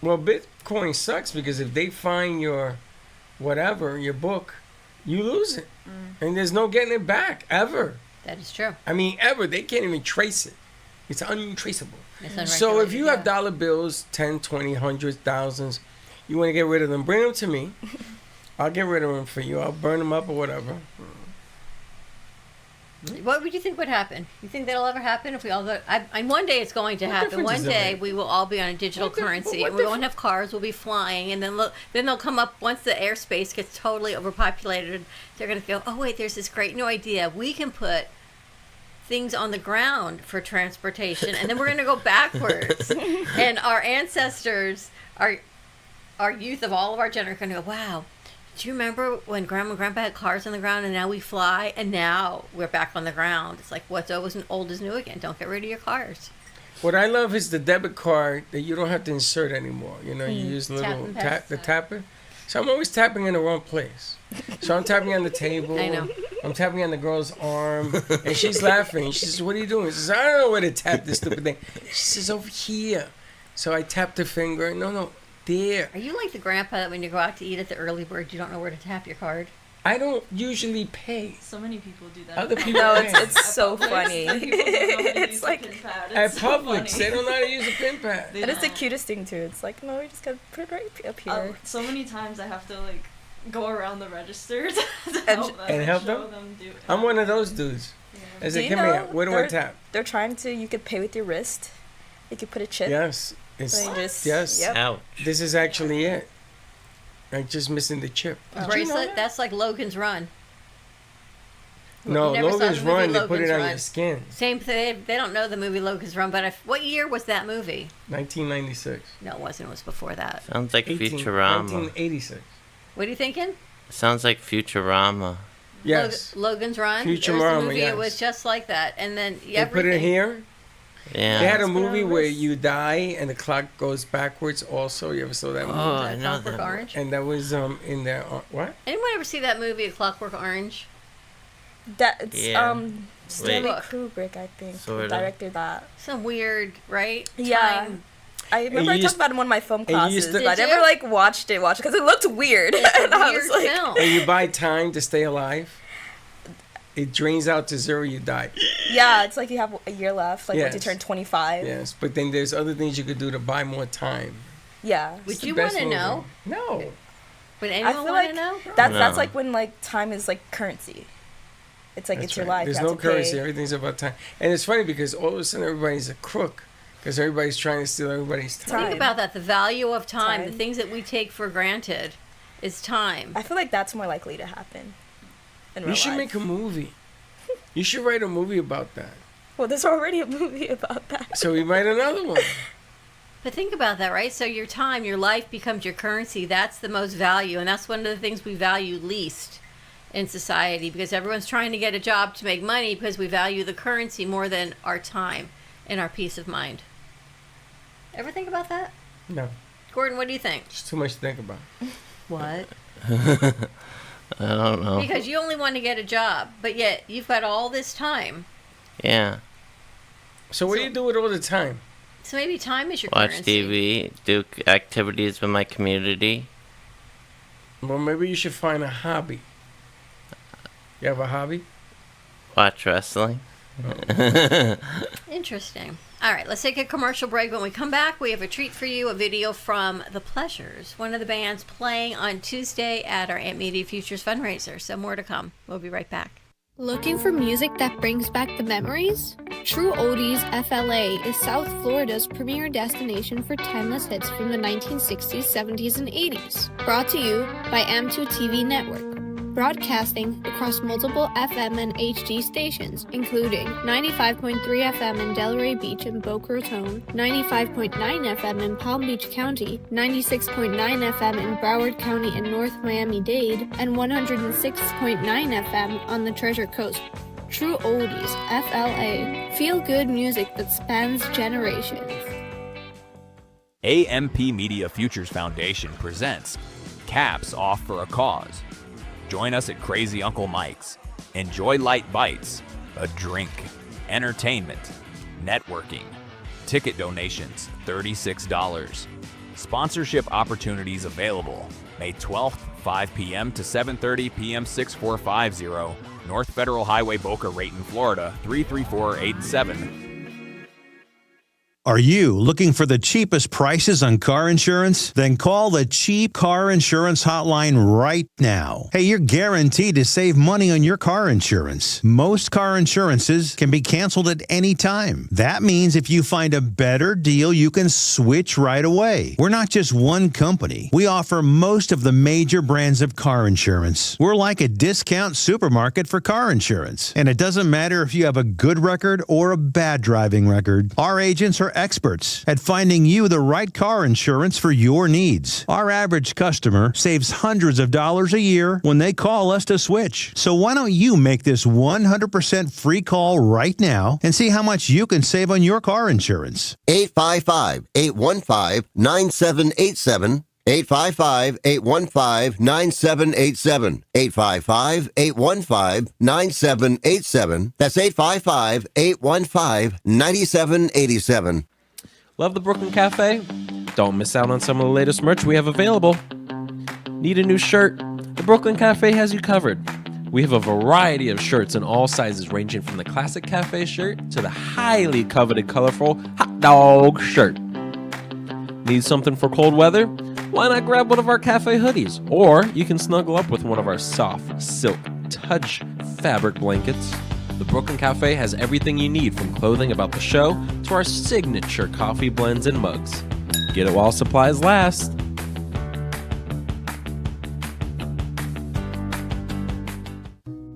D: Well, Bitcoin sucks because if they find your whatever, your book, you lose it. And there's no getting it back, ever.
B: That is true.
D: I mean, ever. They can't even trace it. It's untraceable.
B: It's
D: So if
B: unregulated,
D: you have dollar bills, 10, 20, hundreds, thousands, you want to get rid of them, bring them to me. I'll get rid of them for you. I'll burn them up or whatever.
B: What would you think would happen? You think that'll ever happen if we all go? And one day it's going to happen.
D: difference
B: One
D: does it
B: day
D: make?
B: we will all be on a digital currency,
D: what
B: and we won't have cars. We'll be flying, and then they'll come up once the airspace gets totally overpopulated. They're going to go, oh wait, there's this great new idea. We can put things on the ground for transportation, and then we're going to go backwards. And our ancestors, our youth of all of our generation, are going to go, wow. Do you remember when Grandma and Grandpa had cars on the ground and now we fly and now we're back on the ground? It's like what's always old is new again. Don't get rid of your cars.
D: What I love is the debit card that you don't have to insert anymore. You know, you use the little tapper. So I'm always tapping in the wrong place. So I'm tapping on the table.
B: I know.
D: I'm tapping on the girl's arm, and she's laughing. She says, "What are you doing?" She says, "I don't know where to tap this stupid thing." She says, "Over here." So I tapped her finger. No, there.
B: Are you like the grandpa that when you go out to eat at the early bird, you don't know where to tap your card?
D: I don't usually pay.
H: So many people do that.
D: Other people
I: No,
D: pay.
I: it's so funny.
H: It's
I: like
D: At Publix, they don't know how to use a pin pad.
I: and it's the cutest thing too. It's like, no, we just gotta put it right up here.
H: So many times I have to like go around the registers to
D: And help
H: show
D: them?
H: do
D: I'm one of those dudes. I
I: Do
D: say,
I: you
D: come
I: know
D: here. Where do I tap?
I: They're trying to. You could pay with your wrist. You could put a chip.
D: Yes. It's,
I: So you just,
D: yes.
I: Yep.
F: Ouch.
D: This is actually it. I'm just missing the chip.
B: A bracelet? That's like Logan's Run.
D: No,
B: You never saw
D: Logan's
B: the movie
D: Run, they put
B: Logan's
D: it on
B: Run.
D: your skin.
B: Same thing. They don't know the movie Logan's Run, but what year was that movie?
D: 1996.
B: No, it wasn't. It was before that.
F: Sounds like
D: 18
F: Futurama.
D: 1986.
B: What are you thinking?
F: Sounds like Futurama.
D: Yes.
B: Logan's Run. There was a
D: Futurama,
B: movie.
D: yes.
B: It was just like that, and then
D: They put it here.
F: Yeah.
D: They had a
I: Let's put it on
D: movie
I: the
D: where
I: list.
D: you die and the clock goes backwards also. You ever saw that movie?
F: Oh, I know
B: Clockwork
F: that.
B: Orange.
D: And that was in there. What?
B: Anyone ever see that movie, A Clockwork Orange?
I: That's
F: Yeah.
I: Stanley
B: Wait.
I: Kubrick, I think,
F: Sorta.
I: directed that.
B: Some weird, right?
I: Yeah.
B: Time.
I: I remember I
D: you
I: talked
D: used-
I: about it in one of my film
D: and you
I: classes,
D: used to-
I: but I
B: Did
I: never
B: you?
I: like watched it because it looked weird.
B: It's a
I: And I
B: weird
I: was like,
B: film.
D: And you buy time to stay alive. It drains out to zero. You die.
I: yeah, it's like you have a year left, like once you
D: Yes.
I: turn 25.
D: Yes, but then there's other things you could do to buy more time.
I: Yeah.
B: Would
D: It's the
B: you
D: best
B: want to
D: movie.
B: know?
D: No.
B: Would
I: I
B: anyone
I: feel
B: want
I: like
B: to know?
I: that's
F: No.
I: like when like time is like currency. It's like
D: That's
I: it's your
D: right.
I: life.
D: There's
I: you have
D: no
I: to
D: currency.
I: pay.
D: Everything's about time. And it's funny because all of a sudden everybody's a crook because everybody's trying to steal everybody's time.
B: Think about that. The value of time, the
I: Time.
B: things that we take for granted, is time.
I: I feel like that's more likely to happen. In
D: You
I: real
D: should
I: life.
D: make a movie. You should write a movie about that.
I: Well, there's already a movie about that.
D: So we write another one.
B: But think about that, right? So your time, your life becomes your currency. That's the most value, and that's one of the things we value least in society because everyone's trying to get a job to make money because we value the currency more than our time and our peace of mind. Ever think about that?
D: No,
B: Gordon, what do you think?
D: it's too much to think about.
B: What?
F: I don't know.
B: Because you only want to get a job, but yet you've got all this time.
F: Yeah.
D: So what do you do with all the time?
B: So maybe time is your
F: Watch
B: currency.
F: TV, do activities with my community.
D: Well, maybe you should find a hobby. You have a hobby?
F: Watch wrestling.
B: Interesting. All right, let's take a commercial break. When we come back, we have a treat for you, a video from The Pleasures, one of the bands playing on Tuesday at our Amp Media Futures fundraiser. So more to come. We'll be right back.
J: Looking for music that brings back the memories? True Oldies FLA is South Florida's premier destination for timeless hits from the 1960s, 70s, and 80s. Brought to you by M2 TV Network. Broadcasting across multiple FM and HD stations, including 95.3 FM in Delray Beach and Boca Raton, 95.9 FM in Palm Beach County, 96.9 FM in Broward County and North Miami-Dade, and 106.9 FM on the Treasure Coast. True Oldies, FLA. Feel good music that spans generations.
K: AMP Media Futures Foundation presents Caps Off for a Cause. Join us at Crazy Uncle Mike's. Enjoy light bites, a drink, entertainment, networking. Ticket donations, $36. Sponsorship opportunities available May 12th 5 p.m. to 7:30 p.m. 6450, North Federal Highway, Boca Raton, Florida 33487.
L: Are you looking for the cheapest prices on car insurance? Then call the Cheap Car Insurance Hotline right now. Hey, you're guaranteed to save money on your car insurance. Most car insurances can be canceled at any time. That means if you find a better deal, you can switch right away. We're not just one company. We offer most of the major brands of car insurance. We're like a discount supermarket for car insurance. And it doesn't matter if you have a good record or a bad driving record. Our agents are experts at finding you the right car insurance for your needs. Our average customer saves hundreds of dollars a year when they call us to switch. So why don't you make this 100% free call right now and see how much you can save on your car insurance?
M: 855-815-9787. 855-815-9787. 855-815-9787. That's 855-815-9787.
N: Love the Brooklyn Cafe? Don't miss out on some of the latest merch we have available. Need a new shirt? The Brooklyn Cafe has you covered. We have a variety of shirts in all sizes, ranging from the classic cafe shirt to the highly coveted colorful hot dog shirt. Need something for cold weather? Why not grab one of our cafe hoodies? Or you can snuggle up with one of our soft silk touch fabric blankets. The Brooklyn Cafe has everything you need, from clothing about the show to our signature coffee blends and mugs. Get it while supplies last.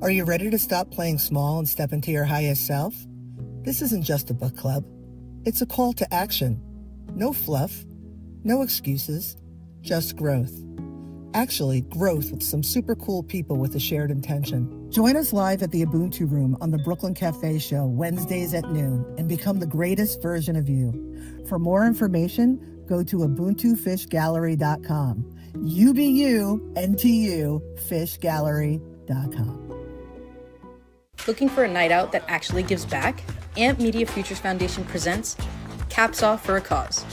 O: Are you ready to stop playing small and step into your highest self? This isn't just a book club. It's a call to action. No fluff, no excuses, just growth. Actually, growth with some super cool people with a shared intention. Join us live at the Ubuntu Room on the Brooklyn Cafe Show Wednesdays at noon and become the greatest version of you. For more information, go to ubuntufishgallery.com. You be you, NTU, fishgallery.com.
P: Looking for a night out that actually gives back? AMP Media Futures Foundation presents Caps Off for a Cause.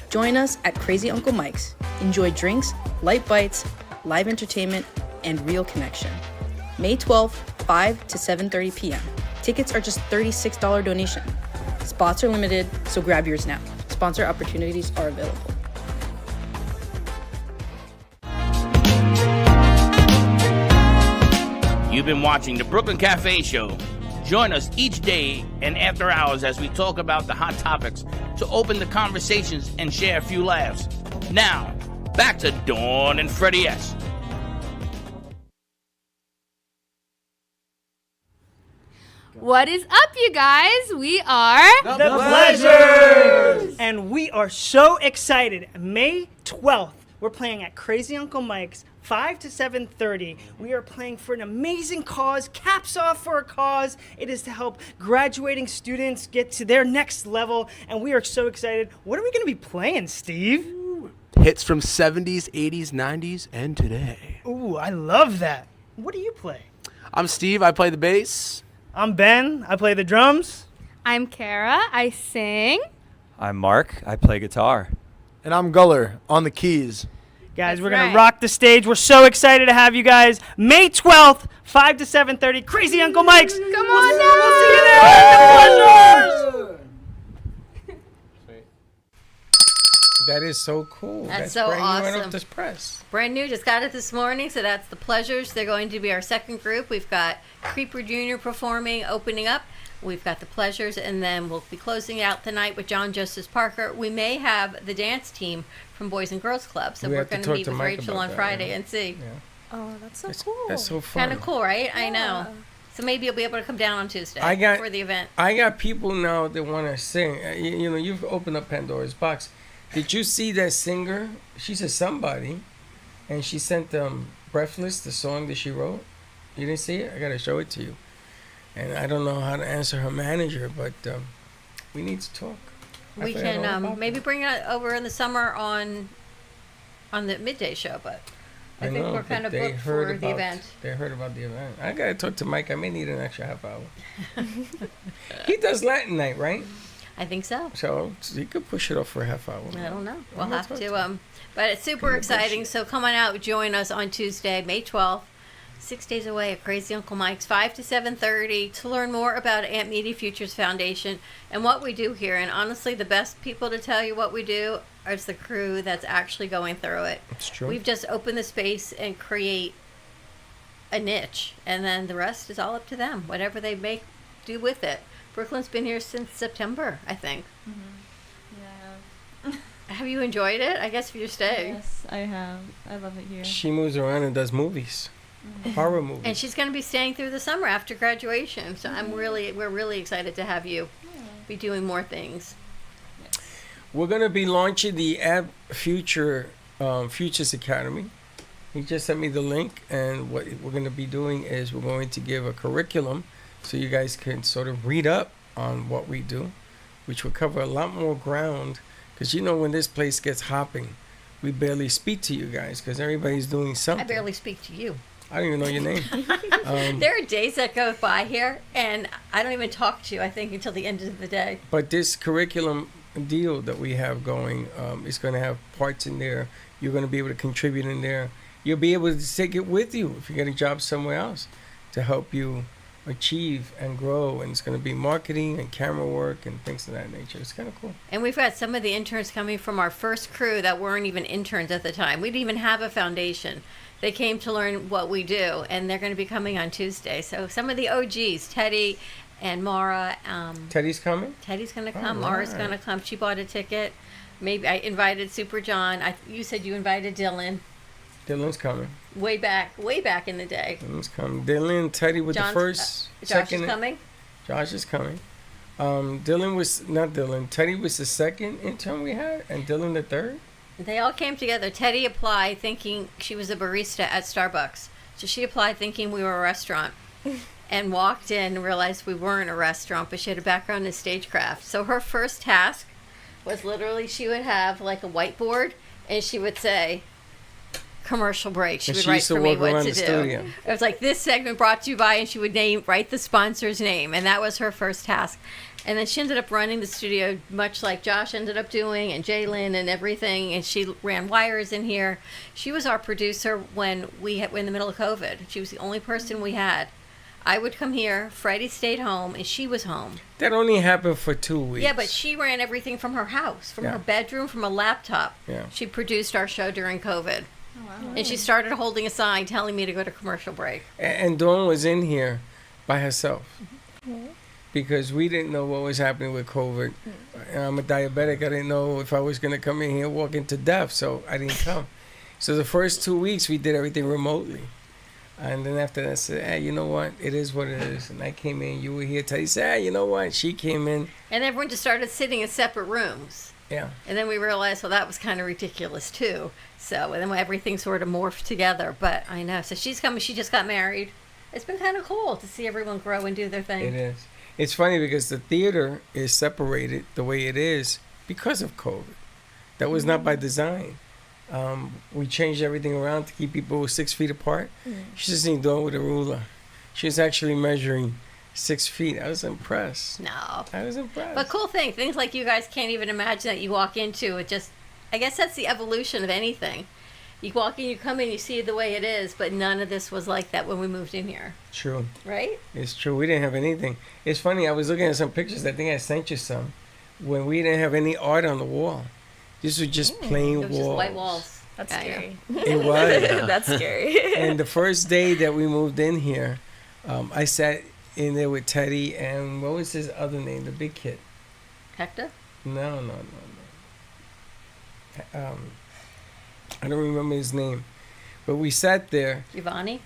P: Join us at Crazy Uncle Mike's. Enjoy drinks, light bites, live entertainment, and real connection. May 12th, 5 to 7:30 p.m. Tickets are just $36 donation. Spots are limited, so grab yours now. Sponsor opportunities are available.
Q: You've been watching the Brooklyn Cafe Show. Join us each day and after hours as we talk about the hot topics to open the conversations and share a few laughs. Now, back to Dawn and Freddie S.
R: What is up, you guys? We are
C: The Pleasures! And we are so excited. May 12th, we're playing at Crazy Uncle Mike's, 5 to 7:30. We are playing for an amazing cause, Caps Off for a Cause. It is to help graduating students get to their next level, and we are so excited. What are we going to be playing, Steve?
S: Hits from 70s, 80s, 90s, and today.
C: Ooh, I love that. What do you play?
S: I'm Steve. I play the bass.
C: I'm Ben. I play the drums.
R: I'm Kara. I sing.
T: I'm Mark. I play guitar.
S: And I'm Guller on the keys.
C: Guys, we're going to rock the stage. We're so excited to have you guys. May 12th, 5 to 7:30, Crazy Uncle Mike's.
R: Come on now.
C: We'll see you there.
D: That is so cool.
B: That's so
D: brand
B: awesome.
D: new right off this press.
B: Brand new, just got it this morning, so that's the Pleasures. They're going to be our second group. We've got Creeper Jr. performing, opening up. We've got the Pleasures, and then we'll be closing out the night with John Justice Parker. We may have the dance team from Boys and Girls Club, so we're going to meet with Rachel on Friday and see.
D: Yeah.
I: Oh, that's so
B: cool.
D: That's so fun.
B: Kind of cool, right? I know. So maybe you'll be able to come down on Tuesday for the event.
D: I got people now that want to sing. You know, you've opened up Pandora's box. Did you see that singer? She's a somebody, and she sent Breathless, the song that she wrote. You didn't see it? I got to show it to you. And I don't know how to answer her manager, but we need to talk.
B: We can maybe bring it over in the summer on the midday show, but I think we're kind of booked for the event.
D: They heard about the event. I got to talk to Mike. I may need an extra half hour. He does Latin night, right?
B: I think so.
D: So you could push it off for a half hour.
B: I don't know. We'll
D: I'm
B: have
D: not
B: to. But it's super exciting. So come on out, join us on Tuesday, May 12th. 6 days away at Crazy Uncle Mike's, 5 to 7:30, to learn more about Amp Media Futures Foundation and what we do here. And honestly, the best people to tell you what we do is the crew that's actually going through it.
D: It's true.
B: We've just opened the space and create a niche, and then the rest is all up to them. Whatever they do with it. Brooklyn's been here since September, I think.
H: Yeah.
B: Have you enjoyed it? I guess if you're staying.
H: Yes, I have. I love it here.
D: She moves around and does movies. Horror movies.
B: And she's going to be staying through the summer after graduation. So we're really excited to have you be doing more things.
D: We're going to be launching the Amp Futures Academy. He just sent me the link, and what we're going to be doing is we're going to give a curriculum so you guys can sort of read up on what we do, which will cover a lot more ground, because when this place gets hopping, we barely speak to you guys because everybody's doing something.
B: I barely speak to you.
D: I don't even know your name.
B: There are days that go by here, and I don't even talk to you, I think, until the end of the day.
D: But this curriculum deal that we have going is going to have parts in there. You're going to be able to contribute in there. You'll be able to take it with you if you get a job somewhere else to help you achieve and grow. And it's going to be marketing and camera work and things of that nature. It's kind of cool.
B: And we've got some of the interns coming from our first crew that weren't even interns at the time. We didn't even have a foundation. They came to learn what we do, and they're going to be coming on Tuesday. So some of the OGs, Teddy and Mara.
D: Teddy's coming?
B: Teddy's going to come.
D: All
B: Mara's
D: right.
B: going to come. She bought a ticket. Maybe I invited Super John. You said you invited Dylan.
D: Dylan's coming.
B: Way back in the day.
D: Dylan's coming. Dylan, Teddy with the first,
B: Josh
D: second.
B: is coming?
D: Josh is coming. Teddy was the second intern we had, and Dylan the third.
B: They all came together. Teddy applied thinking she was a barista at Starbucks. So she applied thinking we were a restaurant and walked in and realized we weren't a restaurant, but she had a background in stagecraft. So her first task was literally she would have like a whiteboard and she would say, commercial break. She would write for me what to do.
D: Studio.
B: It was like, this segment brought to you by, and she would write the sponsor's name. And that was her first task. And then she ended up running the studio much like Josh ended up doing, and Jalen and everything. And she ran wires in here. She was our producer when we were in the middle of COVID. She was the only person we had. I would come here, Freddie stayed home, and she was home.
D: That only happened for 2 weeks.
B: Yeah, but she ran everything from her house, from her bedroom, from a laptop.
D: Yeah.
B: She produced our show during COVID.
H: Oh, wow.
B: And she started holding a sign telling me to go to commercial break.
D: And Dawn was in here by herself because we didn't know what was happening with COVID. And I'm a diabetic. I didn't know if I was going to come in here walking to death, so I didn't come. So the first 2 weeks, we did everything remotely. And then after that, I said, hey, you know what? It is what it is. And I came in. You were here. Teddy said, hey, you know what? She came in.
B: And everyone just started sitting in separate rooms.
D: Yeah.
B: And then we realized, well, that was kind of ridiculous, too. So, and then everything sort of morphed together. But I know. So she's coming. She just got married. It's been kind of cool to see everyone grow and do their thing.
D: It is. It's funny because the theater is separated the way it is because of COVID. That was not by design. We changed everything around to keep people 6 feet apart. She just ain't doing it with a ruler. She was actually measuring 6 feet. I was impressed.
B: No.
D: I was impressed.
B: But cool thing. Things like you guys can't even imagine that you walk into. It just, I guess that's the evolution of anything. You walk in, you come in, you see it the way it is, but none of this was like that when we moved in here.
D: True.
B: Right?
D: It's true. We didn't have anything. It's funny. I was looking at some pictures. I think I sent you some. When we didn't have any art on the wall. This was just plain
B: It was
D: walls.
B: just white walls.
I: That's scary.
D: It was.
I: That's scary.
D: And the first day that we moved in here, I sat in there with Teddy and what was his other name? The big kid.
B: Hector?
D: No. I don't remember his name. But we sat there.
B: Giovanni?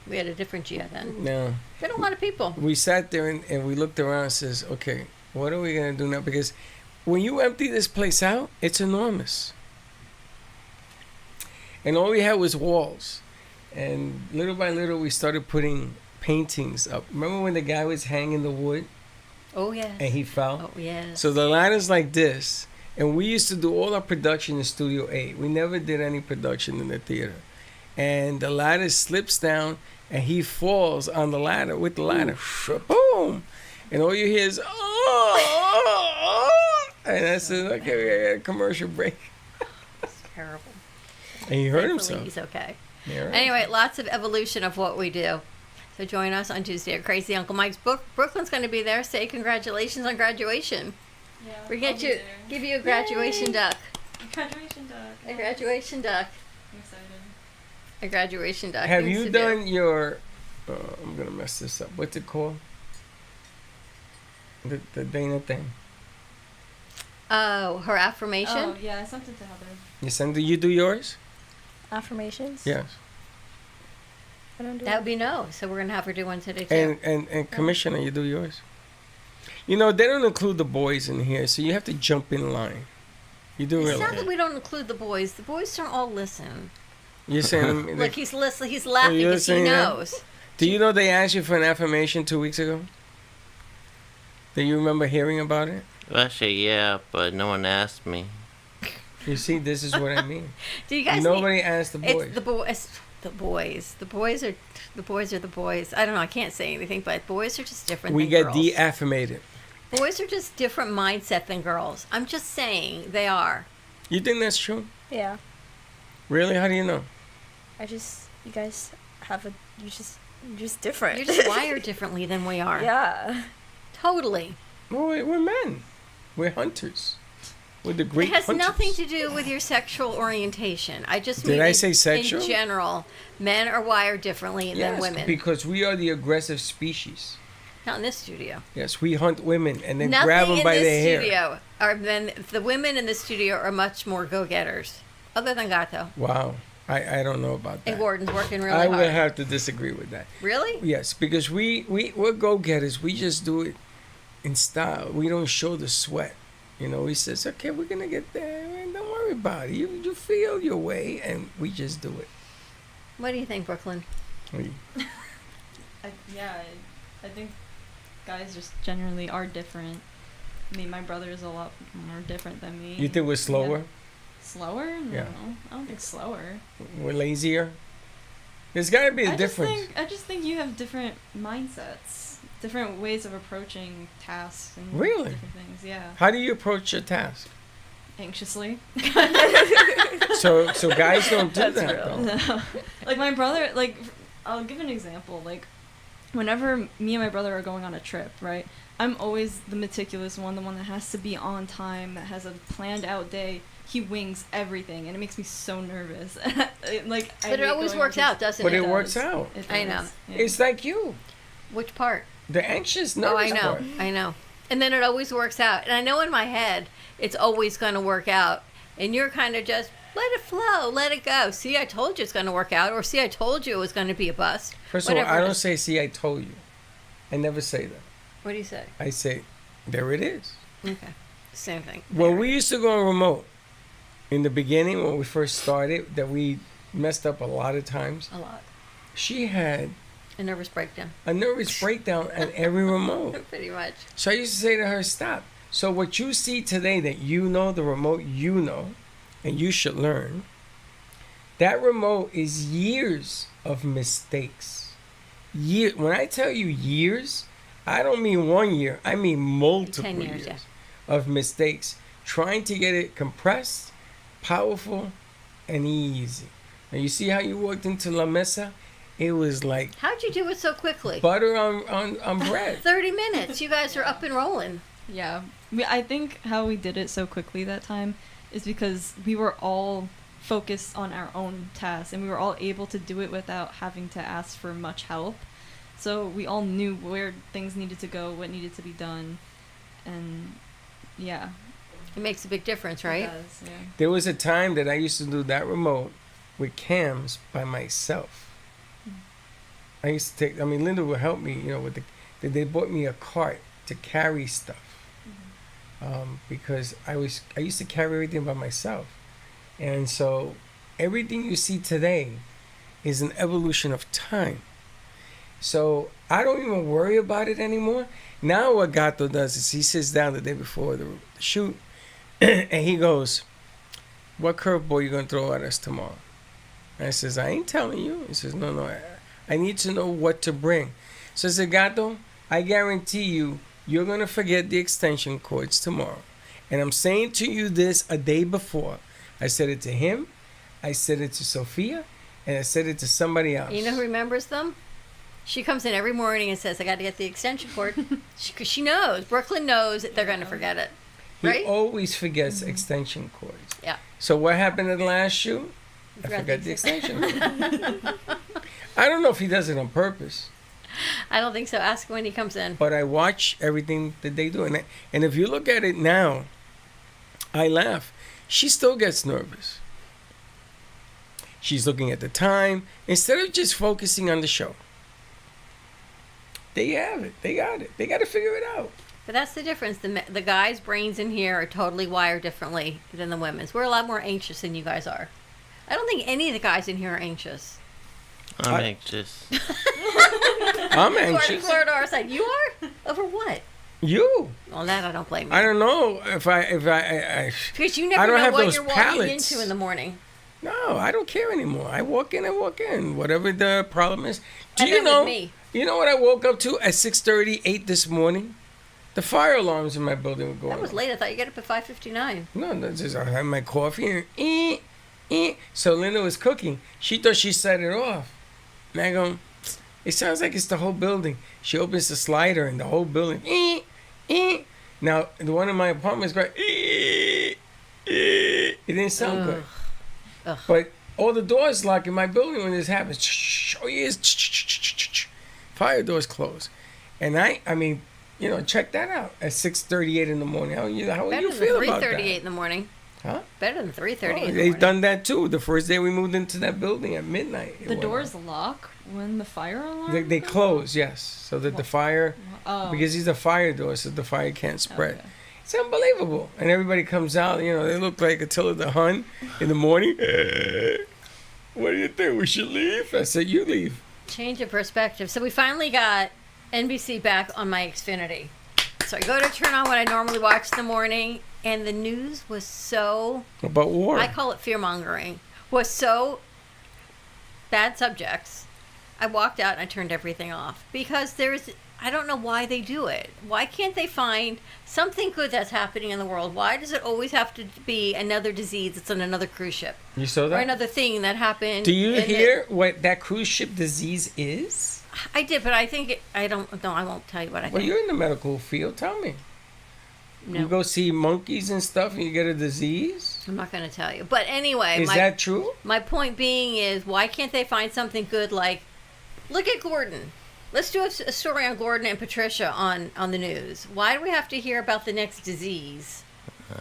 B: We had a different Gia then.
D: No.
B: Been a lot of people.
D: We sat there and we looked around and says, okay, what are we going to do now? Because when you empty this place out, it's enormous. And all we had was walls. And little by little, we started putting paintings up. Remember when the guy was hanging the wood?
B: Oh, yeah.
D: And he fell?
B: Oh, yes.
D: So the ladder's like this. And we used to do all our production in Studio 8. We never did any production in the theater. And the ladder slips down, and he falls on the ladder with the ladder. Boom! And all you hear is, oh! said, okay, we got a commercial break.
B: It's terrible.
D: And he hurt
B: Thankfully,
D: himself.
B: He's okay.
D: Yeah, right.
B: Anyway, lots of evolution of what we do. So join us on Tuesday at Crazy Uncle Mike's. Brooklyn's going to be there. Say congratulations on graduation.
G: Yeah,
B: We get you, give you a graduation duck.
G: Graduation duck.
B: A graduation duck.
G: I'm excited.
B: A graduation duck.
D: Have
B: Things
D: you
B: to do.
D: done your? I'm gonna mess this up. What's it called? The Dana thing.
B: Oh, her affirmation.
H: Oh yeah, I sent it to Heather.
D: You send? Do you do yours?
I: Affirmations?
D: Yes.
I: I don't do
B: That would be no. So we're gonna have her do one today too.
D: And Commissioner, you do yours? You know, they don't include the boys in here, so you have to jump in line. You do
B: It's
D: realize.
B: not that we don't include the boys. The boys don't all listen.
D: You're saying
B: Look, he's listening. He's laughing
D: you're
B: because he
D: saying that?
B: knows.
D: Do you know they asked you for an affirmation 2 weeks ago? Do you remember hearing about it?
F: Well, actually, yeah, but no one asked me.
D: You see, this is what I mean.
B: Do you guys?
D: Nobody asked the boys.
B: It's the boys. The boys. The boys are the boys. I don't know. I can't say anything, but boys are just different.
D: We
B: than
D: get
B: girls.
D: de-affirmated.
B: Boys are just different mindset than girls. I'm just saying they are.
D: You think that's true?
I: Yeah.
D: Really? How do you know?
I: You guys have you're just different.
B: You're just wired differently than we are.
I: Yeah.
B: Totally.
D: Well, we're men. We're hunters. We're the great
B: It has
D: hunters.
B: nothing to do with your sexual orientation. I just
D: Did
B: mean
D: I say sexual?
B: In general, men are wired differently than
D: Yes,
B: women.
D: because we are the aggressive species.
B: Not in this studio.
D: Yes, we hunt women and then
B: Nothing
D: grab them
B: in
D: by
B: this
D: their hair.
B: studio are men. The women in the studio are much more go-getters, other than Gato.
D: Wow. I don't know about that.
B: And Gordon's working really
D: I
B: hard.
D: would have to disagree with that.
B: Really?
D: Yes, because we're go-getters. We just do it in style. We don't show the sweat. You know, he says, okay, we're going to get there. And don't worry about it. You feel your way, and we just do it.
B: What do you think, Brooklyn?
H: I think guys just generally are different. I mean, my brother is a lot more different than me.
D: You think we're slower?
H: Yeah. Slower? No,
D: Yeah.
H: I don't think slower.
D: We're lazier? There's got to be a difference.
H: I just think you have different mindsets, different ways of approaching tasks and
D: Really?
H: different things. Yeah.
D: How do you approach your task?
H: Anxiously.
D: So guys don't do
H: That's
D: that,
H: real.
D: though.
H: No. Like my brother, like I'll give an example. Like whenever me and my brother are going on a trip, right? I'm always the meticulous one, the one that has to be on time, that has a planned out day. He wings everything, and it makes me so nervous.
B: But it always works out, doesn't it?
D: But it works out.
B: I know.
D: It's like you.
B: Which part?
D: The anxious,
B: Oh,
D: nervous
B: I know.
D: part.
B: I know. And then it always works out. And I know in my head it's always going to work out. And you're kind of just let it flow, let it go. See, I told you it's going to work out, or see, I told you it was going to be a bust.
D: First of all,
B: Whatever
D: I
B: it
D: don't
B: is.
D: say, see, I told you. I never say that.
B: What do you say?
D: I say, there it is.
B: Okay. Same thing.
D: When we used to go on remote, in the beginning, when we first started, that we messed up a lot of times,
B: A lot.
D: she had
B: A nervous breakdown.
D: a nervous breakdown at every remote.
B: Pretty much.
D: So I used to say to her, stop. So what you see today that you know, the remote you know, and you should learn, that remote is years of mistakes. When I tell you years, I don't mean 1 year. I mean multiple
B: 10 years,
D: years of mistakes. Trying to get it compressed, powerful, and easy. Now you see how you walked into La Mesa? It was like
B: How'd you do it so quickly?
D: butter on bread.
B: 30 minutes. You guys are up and rolling.
H: Yeah. I think how we did it so quickly that time is because we were all focused on our own tasks, and we were all able to do it without having to ask for much help. So we all knew where things needed to go, what needed to be done, and yeah.
B: It makes a big difference, right?
H: It does, yeah.
D: There was a time that I used to do that remote with cams by myself. I used to take, Linda would help me, with they bought me a cart to carry stuff. Because I used to carry everything by myself. And so everything you see today is an evolution of time. So I don't even worry about it anymore. Now what Gato does is he sits down the day before the shoot and he goes, what curveball you going to throw at us tomorrow? And I says, I ain't telling you. He says, no, I need to know what to bring. So I said, Gato, I guarantee you're going to forget the extension cords tomorrow. And I'm saying to you this a day before. I said it to him, I said it to Sophia, and I said it to somebody else.
B: You know who remembers them? She comes in every morning and says, I got to get the extension cord. Because she knows, Brooklyn knows that they're going to forget it. Right?
D: He always forgets extension cords.
B: Yeah.
D: So what happened in the last shoot? I forgot the extension cord. I don't know if he does it on purpose.
B: I don't think so. Ask when he comes in.
D: But I watch everything that they do. And if you look at it now, I laugh. She still gets nervous. She's looking at the time instead of just focusing on the show. They have it. They got it. They got to figure it out.
B: But that's the difference. The guys' brains in here are totally wired differently than the women's. We're a lot more anxious than you guys are. I don't think any of the guys in here are anxious.
F: I'm anxious.
D: I'm anxious.
B: Florida, our side. You are? Over what?
D: You.
B: Well, that I don't blame you.
D: I don't know if I
B: because you
D: I
B: never
D: don't
B: know
D: have
B: what
D: those
B: you're walking
D: pallets.
B: into in the morning.
D: No, I don't care anymore. I walk in. Whatever the problem is. Do
B: And
D: you
B: then with
D: know?
B: me.
D: You know what I woke up to at 6:30, 8 this morning? The fire alarms in my building were going
B: That was
D: off.
B: late. I thought you get up at 5:59.
D: No, that's just I had my coffee and So Linda was cooking. She thought she set it off. And I go, it sounds like it's the whole building. She opens the slider and the whole building. Now, the one in my apartment is going, it didn't sound good.
B: Ugh.
D: But all the doors lock in my building when this happens. Oh, yes. Fire doors closed. And I mean, check that out at 6:38 in the morning. How you feel about that?
B: 3:38 in the morning.
D: Huh?
B: Better than 3:30 in the
D: They've
B: morning.
D: done that too. The first day we moved into that building at midnight.
H: The doors lock when the fire alarm?
D: They close, yes, so that the fire,
H: Oh.
D: because these are fire doors, so the fire can't spread. It's unbelievable. And everybody comes out, they look like Attila the Hun in the morning. What do you think? We should leave? I said, you leave.
B: Change of perspective. So we finally got NBC back on my Xfinity. So I go to turn on what I normally watch in the morning, and the news was so...
D: About war.
B: I call it fear-mongering. Was so bad subjects. I walked out and I turned everything off. Because I don't know why they do it. Why can't they find something good that's happening in the world? Why does it always have to be another disease that's on another cruise ship?
D: You saw that?
B: Or another thing that happened.
D: Do you hear what that cruise ship disease is?
B: I did, but I think I don't know. I won't tell you what I
D: Well,
B: think.
D: you're in the medical field. Tell me.
B: No.
D: You go see monkeys and stuff and you get a disease?
B: I'm not going to tell you. But anyway.
D: Is that true?
B: My point being is, why can't they find something good like, look at Gordon. Let's do a story on Gordon and Patricia on the news. Why do we have to hear about the next disease?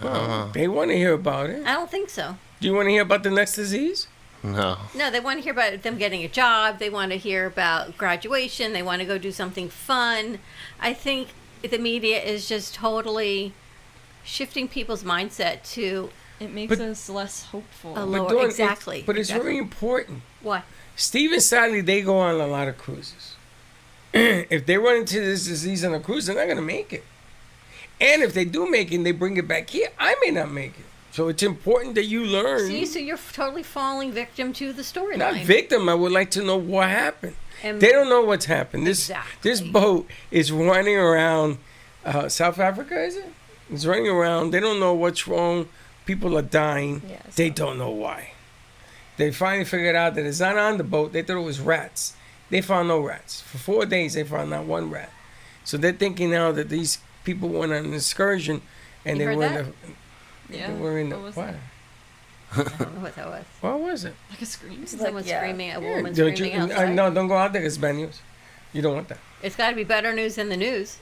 D: Well, they want to hear about it.
B: I don't think so.
D: Do you want to hear about the next disease?
F: No.
B: No, they want to hear about them getting a job. They want to hear about graduation. They want to go do something fun. I think the media is just totally shifting people's mindset to...
H: It makes us less hopeful.
B: Exactly.
D: But it's very important.
B: Why?
D: Steve and Sally, they go on a lot of cruises. If they run into this disease on a cruise, they're not going to make it. And if they do make it and they bring it back here, I may not make it. So it's important that you learn.
B: See, so you're totally falling victim to the storyline.
D: Not victim. I would like to know what happened.
B: And
D: they don't know what's happened. This boat is running around South Africa, is it? It's running around. They don't know what's wrong. People are dying. They don't know why. They finally figured out that it's not on the boat. They thought it was rats. They found no rats. For 4 days, they found not one rat. So they're thinking now that these people went on an excursion and
B: You
D: they
B: heard
D: were
B: that?
D: in the...
B: Yeah.
D: They were in the...
B: What was
D: What?
B: I don't know what that was.
D: What was it?
H: Like a scream?
B: Someone screaming, a
D: Yeah,
B: woman
D: don't
B: screaming
D: you,
B: outside.
D: no, don't go out there. It's bad news. You don't want that.
B: It's got to be better news than the news.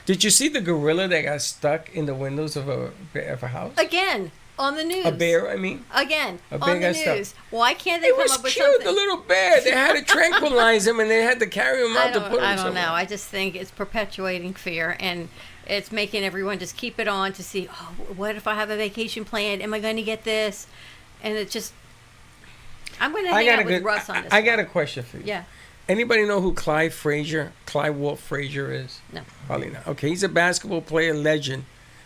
D: Did you see the gorilla that got stuck in the windows of a house?
B: Again, on the news.
D: A bear, I mean.
B: Again,
D: A bear
B: on the
D: got stuck.
B: news. Why can't they
D: It
B: come
D: was
B: up with
D: cute,
B: something?
D: the little bear. They had to tranquilize him and they had to carry him out to put him
B: I don't
D: somewhere.
B: know. I just think it's perpetuating fear, and it's making everyone just keep it on to see, oh, what if I have a vacation planned? Am I going to get this? And it just... I'm going to hang out with Russ on this.
D: I got a question for you.
B: Yeah.
D: Anybody know who Clive Wolf Frazier is?
B: No.
D: Probably not. Okay, he's a basketball player legend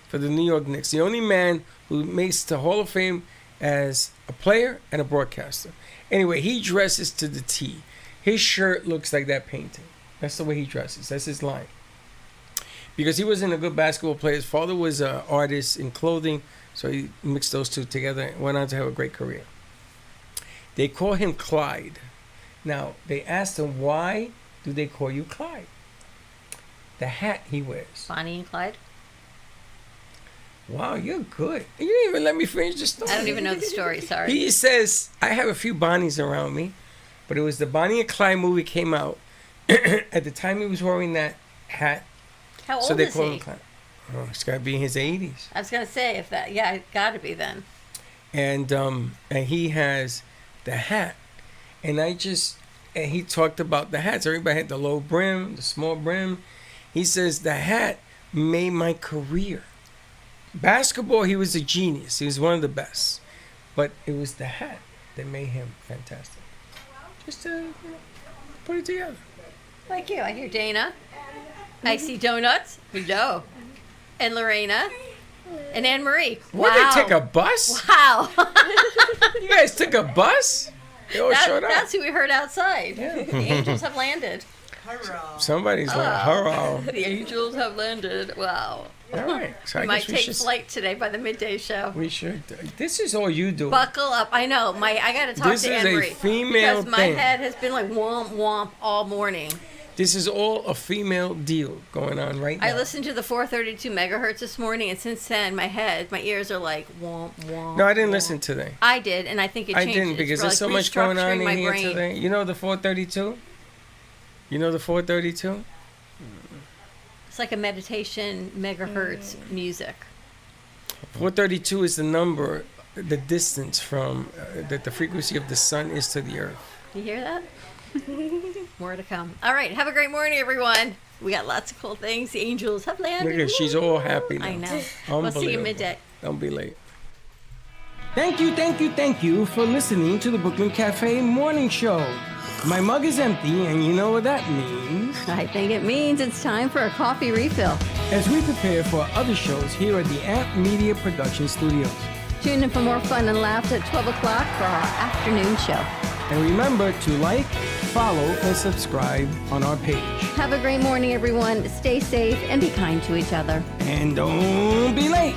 D: for the New York Knicks. The only man who makes the Hall of Fame as a player and a broadcaster. Anyway, he dresses to the T. His shirt looks like that painting. That's the way he dresses. That's his line. because he wasn't a good basketball player. His father was an artist in clothing, so he mixed those two together and went on to have a great career. They call him Clyde. Now, they asked him, why do they call you Clyde? The hat he wears.
B: Bonnie and Clyde?
D: Wow, you're good. You didn't even let me finish the story.
B: I don't even know the story, sorry.
D: He says, I have a few Bonnies around me, but it was the Bonnie and Clyde movie came out. At the time he was wearing that hat.
B: How
D: so
B: old
D: they
B: is
D: call
B: he?
D: him Clyde. Oh, it's got to be in his 80s.
B: I was going to say, if that, yeah, it got to be then.
D: And he has the hat. And he talked about the hats. Everybody had the low brim, the small brim. He says the hat made my career. Basketball, he was a genius. He was one of the best. But it was the hat that made him fantastic. Just to put it together.
B: Like you. I hear Dana. I see Donuts. Hello. And Lorena. And Anne Marie.
D: What,
B: wow.
D: they take a bus?
B: Wow.
D: You guys took a bus? They all showed up.
B: That's who we heard outside. Yeah. The angels have landed.
D: Somebody's like, hurrah.
B: The angels have landed. Wow.
D: All right. So
B: we
D: I
B: might
D: guess we
B: take
D: should.
B: flight today by the midday show.
D: We should. This is all you do.
B: Buckle up. I know. I got to talk
D: This
B: to
D: is
B: Anne
D: a
B: Marie.
D: female
B: because my
D: thing.
B: head has been like womp womp all morning.
D: This is all a female deal going on right now.
B: I listened to the 432 megahertz this morning, and since then, my ears are like womp womp.
D: No, I didn't listen today.
B: I did, and I think it
D: I
B: changed.
D: didn't because there's
B: It's
D: so
B: like
D: much going on
B: restructuring
D: in
B: my
D: here
B: brain.
D: today. You know the 432? You know the 432?
B: It's like a meditation megahertz music.
D: 432 is the number, the distance from that the frequency of the sun is to the earth.
B: You hear that? More to come. All right, have a great morning, everyone. We got lots of cool things. The angels have landed.
D: Look at her, she's all happy now.
B: I know. We'll see you
D: Unbelievable.
B: midday.
D: Don't be late. Thank you for listening to the Brooklyn Cafe Morning Show. My mug is empty, and you know what that means.
B: I think it means it's time for a coffee refill.
D: As we prepare for other shows here at the Amp Media Production Studios.
B: Tune in for more fun and laughter at 12 o'clock for our afternoon show.
D: And remember to like, follow, and subscribe on our page.
B: Have a great morning, everyone. Stay safe and be kind to each other.
D: And don't be late.